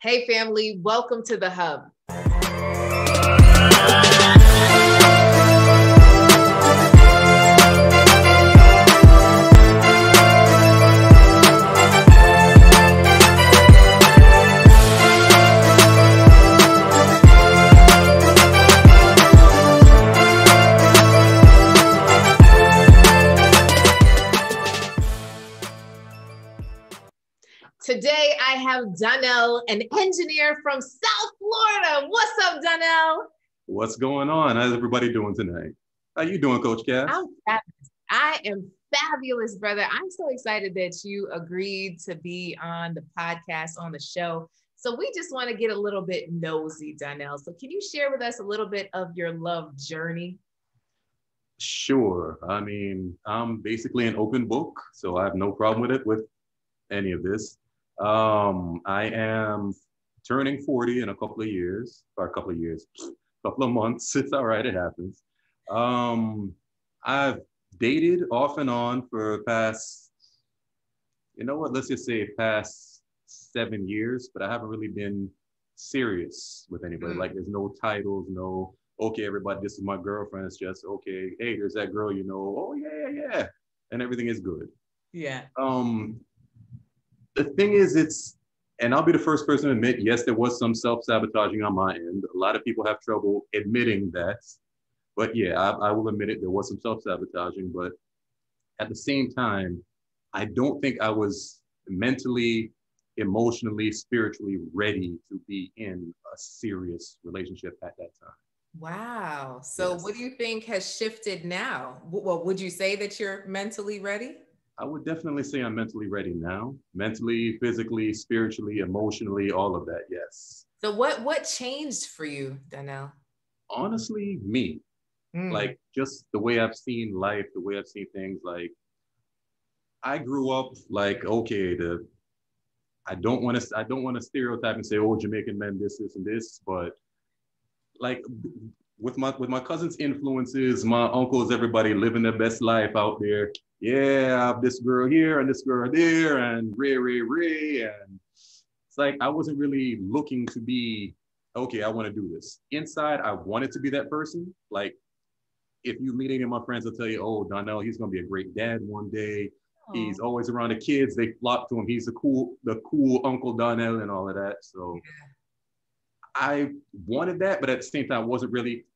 Hey family, welcome to the Hub. Today, I have Donnell, an engineer from South Florida. What's up, Donnell? What's going on? How's everybody doing tonight? How you doing, Coach Cass? I'm fabulous. I am fabulous, brother. I'm so excited that you agreed to be on the podcast, on the show. So we just want to get a little bit nosy, Donnell. So can you share with us a little bit of your love journey? Sure. I mean, I'm basically an open book, so I have no problem with any of this. I am turning 40 in a couple of months. It's all right. It happens. I've dated off and on for past, let's just say past 7 years, but I haven't really been serious with anybody. Like there's no titles, no, okay, everybody, this is my girlfriend. It's just, okay, hey, there's that girl, oh yeah. And everything is good. Yeah. The thing is, and I'll be the first person to admit, yes, there was some self-sabotaging on my end. A lot of people have trouble admitting that. But yeah, I will admit it, there was some self-sabotaging. But at the same time, I don't think I was mentally, emotionally, spiritually ready to be in a serious relationship at that time. Wow. So Yes. What do you think has shifted now? Well, would you say that you're mentally ready? I would definitely say I'm mentally ready now. Mentally, physically, spiritually, emotionally, all of that, yes. So what changed for you, Donnell? Honestly, me. Like just the way I've seen life, the way I've seen things. Like I grew up like, okay, I don't want to stereotype and say, oh, Jamaican men, this, and this, but like with my cousin's influences, my uncles, everybody living their best life out there. Yeah, I have this girl here and this girl there and Ray. And it's like, I wasn't really looking to be, okay, I want to do this. Inside, I wanted to be that person. Like, if you meet any of my friends, they'll tell you, oh, Donnell, he's going to be a great dad one day. He's always around the kids. They flock to him. He's the cool Uncle Donnell and all of that. So I wanted that, but at the same time, I wasn't really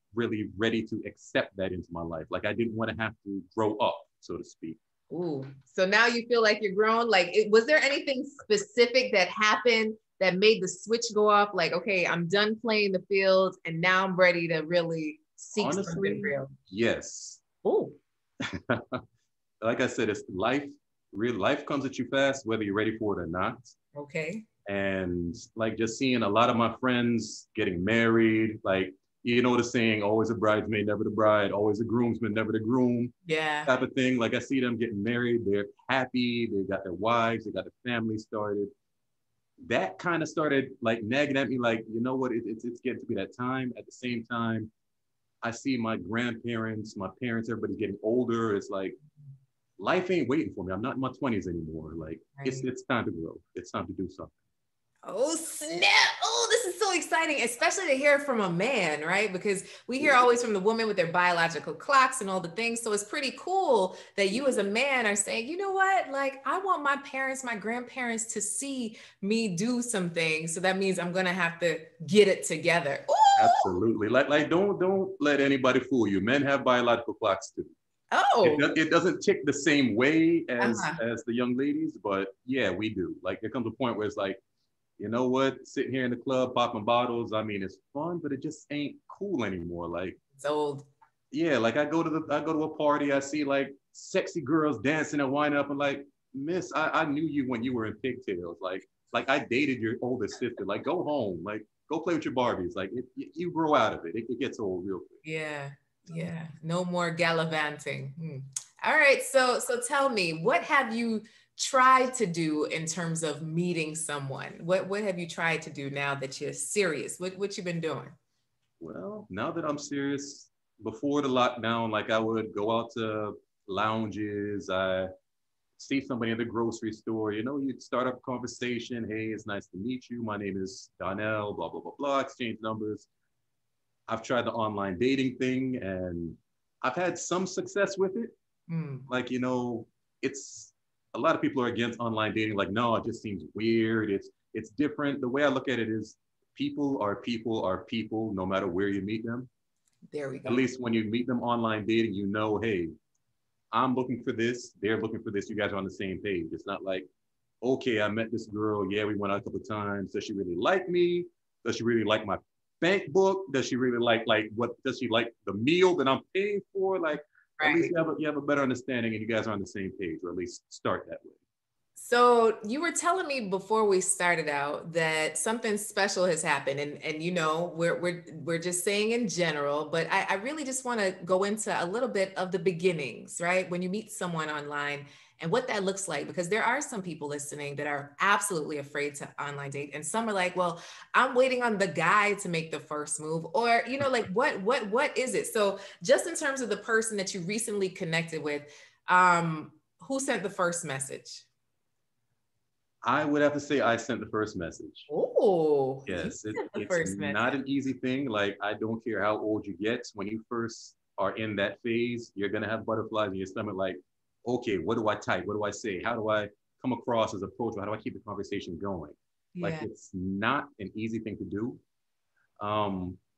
ready to accept that into my life. Like I didn't want to have to grow up, so to speak. Ooh, so now you feel like you're grown. Like, was there anything specific that happened that made the switch go off? Like, okay, I'm done playing the field and now I'm ready to really seek something real. Yes. Ooh. Like I said, it's life. Real life comes at you fast, whether you're ready for it or not. Okay. And like just seeing a lot of my friends getting married, like, the saying, always a bridesmaid, never the bride, always a groomsman, never the groom. Yeah. Type of thing. Like I see them getting married, they're happy, they got their wives, they got their family started. That kind of started like nagging at me, like, you know what, it's getting to be that time. At the same time, I see my grandparents, my parents, everybody's getting older. It's like, life ain't waiting for me. I'm not in my 20s anymore. Like, it's time to grow. It's time to do something. Oh, snap. Oh, this is so exciting, especially to hear from a man, right? Because we hear always from the woman with their biological clocks and all the things. So it's pretty cool that you as a man are saying, you know what? Like, I want my parents, my grandparents to see me do some things. So that means I'm going to have to get it together. Ooh! Absolutely. Like, don't let anybody fool you. Men have biological clocks too. Oh, it doesn't tick the same way as the young ladies, but yeah, we do. Like, there comes a point where it's like, you know what? Sitting here in the club, popping bottles. I mean, it's fun, but it just ain't cool anymore. Like, it's old. Yeah, like I go to a party, I see like sexy girls dancing and winding up, and like, miss, I knew you when you were in pigtails. Like I dated your older sister. Like, go home. Like, go play with your Barbies. Like, you grow out of it. It gets old real quick. Yeah. No more gallivanting. All right. So tell me, what have you tried to do in terms of meeting someone? What have you tried to do now that you're serious? What you been doing? Well, now that I'm serious, before the lockdown, like I would go out to lounges. I see somebody in the grocery store, you know, you'd start up a conversation. Hey, it's nice to meet you. My name is Donnell, blah, blah, blah, blah, exchange numbers. I've tried the online dating thing and I've had some success with it. Like, you know, it's a lot of people are against online dating. Like, no, it just seems weird. It's different. The way I look at it is people are people are people, no matter where you meet them. There we go. At least when you meet them online dating, you know, hey, I'm looking for this. They're looking for this. You guys are on the same page. It's not like, okay, I met this girl. Yeah, we went out a couple of times. Does she really like me? Does she really like my bank book? Does she really like what? Does she like the meal that I'm paying for? Like, right. At least you have a better understanding, and you guys are on the same page, or at least start that way. So you were telling me before we started out that something special has happened, and you know we're just saying in general, but I really just want to go into a little bit of the beginnings, right? When you meet someone online and what that looks like, because there are some people listening that are absolutely afraid to online date, and some are like, well, I'm waiting on the guy to make the first move, or you know, like what is it? So just in terms of the person that you recently connected with, who sent the first message? I would have to say I sent the first message. Oh, yes, it's not an easy thing. Like, I don't care how old you get. When you first are in that phase, you're gonna have butterflies in your stomach. Like, okay, what do I type? What do I say? How do I come across as approachable? How do I keep the conversation going? Yeah. Like, it's not an easy thing to do.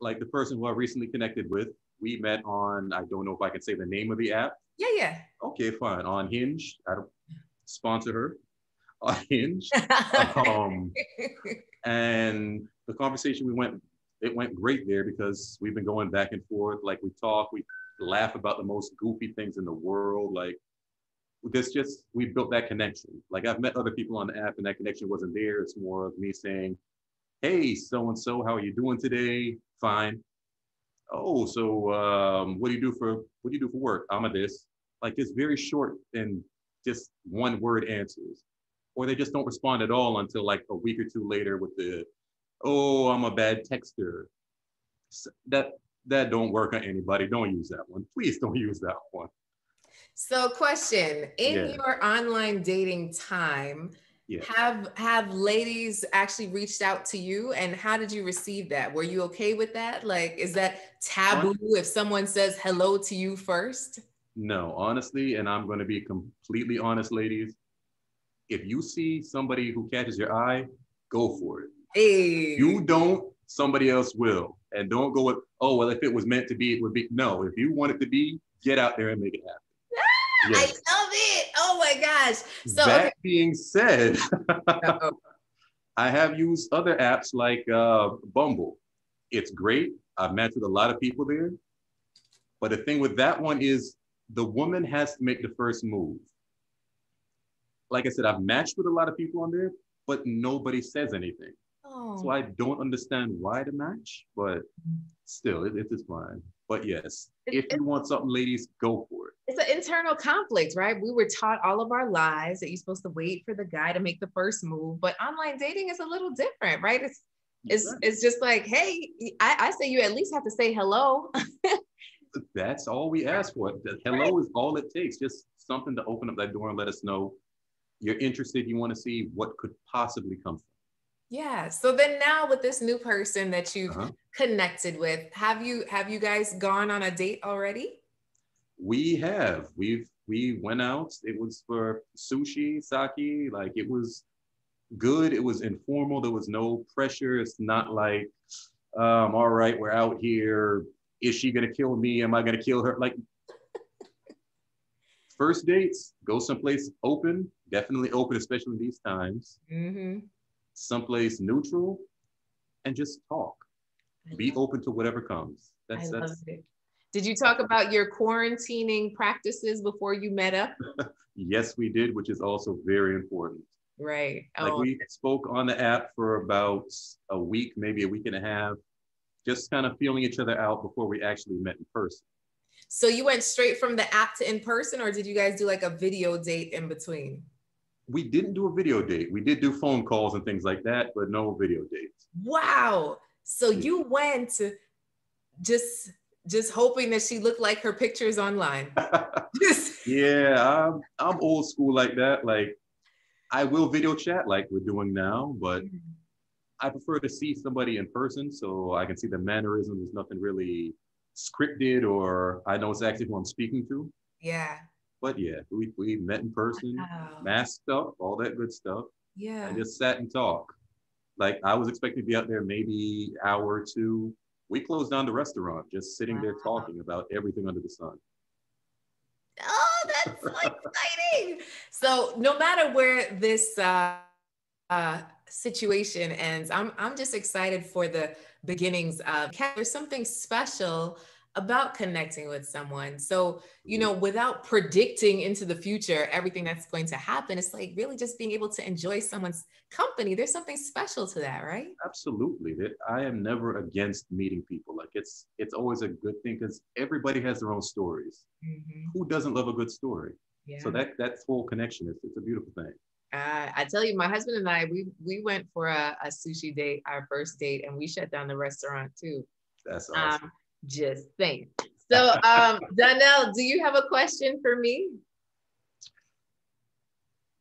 Like the person who I recently connected with, we met on, I don't know if I can say the name of the app. Yeah. Okay, fine. On Hinge. I don't sponsor her. On Hinge. And the conversation it went great there because we've been going back and forth. Like, we talk, we laugh about the most goofy things in the world. Like, we built that connection. Like, I've met other people on the app and that connection wasn't there. It's more of me saying, hey, so-and-so, how are you doing today? Fine. Oh, so what do you do for work? I'm a this. Like, it's very short and just one word answers. Or they just don't respond at all until like a week or two later with the, oh, I'm a bad texter. So that don't work on anybody. Don't use that one. Please don't use that one. So question, in your online dating time, have ladies actually reached out to you, and how did you receive that? Were you okay with that? Like, is that taboo if someone says hello to you first? No, honestly, and I'm going to be completely honest, ladies. If you see somebody who catches your eye, go for it. Hey. You don't, somebody else will. And don't go with, oh, well, if it was meant to be, it would be. No, if you want it to be, get out there and make it happen. Yes. I love it. Oh my gosh. So that being said, I have used other apps like Bumble. It's great. I've met with a lot of people there. But the thing with that one is the woman has to make the first move. Like I said, I've matched with a lot of people on there, but nobody says anything. Oh. So I don't understand why to match, but still, it is fine. But yes, if you want something, ladies, go for it. It's an internal conflict, right? We were taught all of our lives that you're supposed to wait for the guy to make the first move, but online dating is a little different, right? It's just like, hey, I say you at least have to say hello. That's all we ask for. Hello is all it takes. Just something to open up that door and let us know you're interested. You want to see what could possibly come from. Yeah. So then now with this new person that you've connected with, have you guys gone on a date already? We have. We went out. It was for sushi, sake. Like, it was good. It was informal. There was no pressure. It's not like, all right, we're out here. Is she gonna kill me? Am I gonna kill her? Like, first dates, go someplace open. Definitely open, especially in these times. Mm-hmm. Someplace neutral, and just talk. Be open to whatever comes. I love it. Did you talk about your quarantining practices before you met up? Yes, we did, which is also very important. Right. Like, we spoke on the app for about a week, maybe a week and a half, just kind of feeling each other out before we actually met in person. So you went straight from the app to in person, or did you guys do like a video date in between? We didn't do a video date. We did do phone calls and things like that, but no video dates. Wow. So you went just just hoping that she looked like her pictures online. Yeah, I'm old school like that. Like I will video chat like we're doing now, but I prefer to see somebody in person so I can see the mannerisms. There's nothing really scripted, or I know it's actually who I'm speaking to. Yeah. But yeah, we met in person, Wow. masked up, all that good stuff, and Yeah. just sat and talked. Like I was expecting to be out there maybe an hour or two. We closed down the restaurant, just sitting there Wow. talking about everything under the sun. Oh, that's so exciting. So no matter where this situation ends, I'm just excited for the beginnings of, there's something special about connecting with someone. So, without predicting into the future everything that's going to happen, it's like really just being able to enjoy someone's company. There's something special to that, right? Absolutely. I am never against meeting people. Like it's always a good thing because everybody has their own stories. Mm-hmm. Who doesn't love a good story? Yeah. So that whole connection is it's a beautiful thing. I tell you, my husband and I, we went for a sushi date, our first date, and we shut down the restaurant too. That's awesome. Just saying. So, Donnell, do you have a question for me?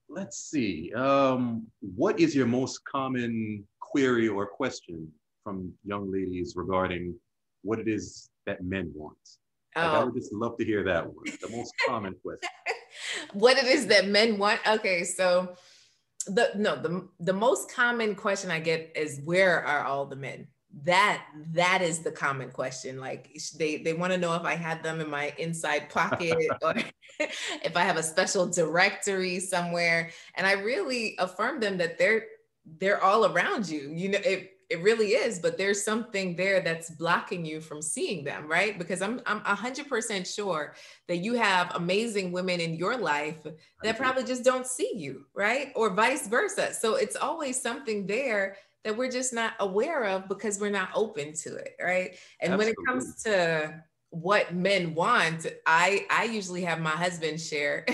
Let's see. What is your most common query or question from young ladies regarding what it is that men want? Like I would just love to hear that one. The most common question. What it is that men want? Okay, so the most common question I get is, where are all the men? That is the common question. Like they want to know if I had them in my inside pocket or if I have a special directory somewhere. And I really affirm them that they're all around you. It really is, but there's something there that's blocking you from seeing them, right? Because I'm 100% sure that you have amazing women in your life that probably just don't see you, right? Or vice versa. So it's always something there that we're just not aware of because we're not open to it, right? And when it comes to what men want, I usually have my husband share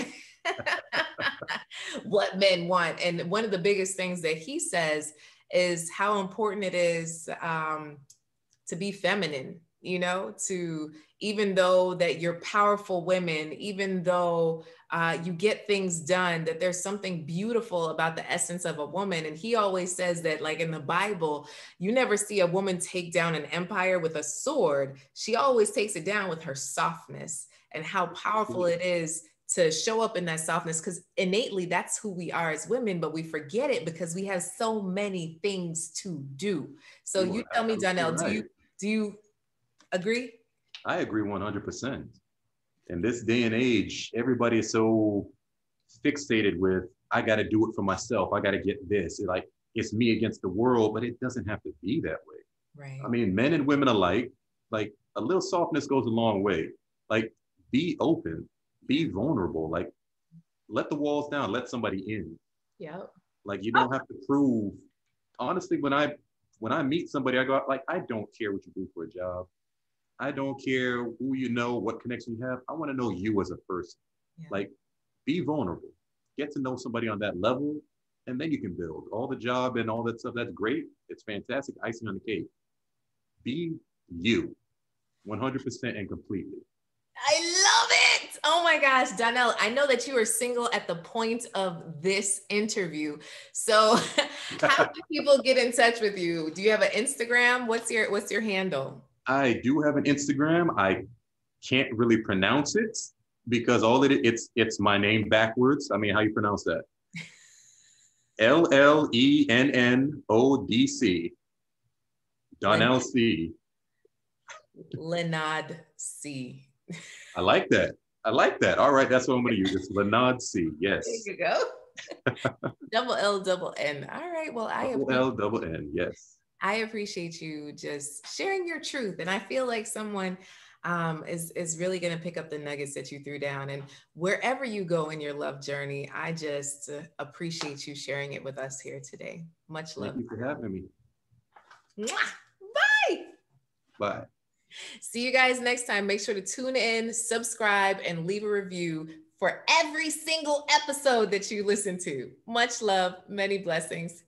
what men want. And one of the biggest things that he says is how important it is to be feminine, to, even though that you're powerful women, even though you get things done, that there's something beautiful about the essence of a woman. And he always says that, like in the Bible, you never see a woman take down an empire with a sword. She always takes it down with her softness, and how powerful it is to show up in that softness, because innately that's who we are as women, but we forget it because we have so many things to do. So you tell me, Donnell, do you agree? I agree 100%. In this day and age, everybody is so fixated with, I got to do it for myself. I got to get this. It's me against the world, but it doesn't have to be that way. Right. I mean, men and women alike, like a little softness goes a long way. Like be open, be vulnerable, like let the walls down, let somebody in. Yeah. Like you don't have to prove. Honestly, when I meet somebody, I go out, like, I don't care what you do for a job. I don't care who you know, what connection you have. I want to know you as a person. Yeah. Like, be vulnerable. Get to know somebody on that level, and then you can build. All the job and all that stuff, that's great. It's fantastic. Icing on the cake. Be you, 100% and completely. I love it. Oh my gosh, Donnell, I know that you are single at the point of this interview. So how do people get in touch with you? Do you have an Instagram? What's your handle? I do have an Instagram. I can't really pronounce it because it's my name backwards. I mean, how you pronounce that? LLENNODC. Donnell C. Lenod C. I like that. All right, that's what I'm going to use. It's Lenod C. Yes. There you go. Double L, double N. All right. Well, double L, double N. Yes. I appreciate you just sharing your truth. And I feel like someone is really going to pick up the nuggets that you threw down. And wherever you go in your love journey, I just appreciate you sharing it with us here today. Much love. Thank you for having me. Bye. Bye. See you guys next time. Make sure to tune in, subscribe, and leave a review for every single episode that you listen to. Much love, many blessings.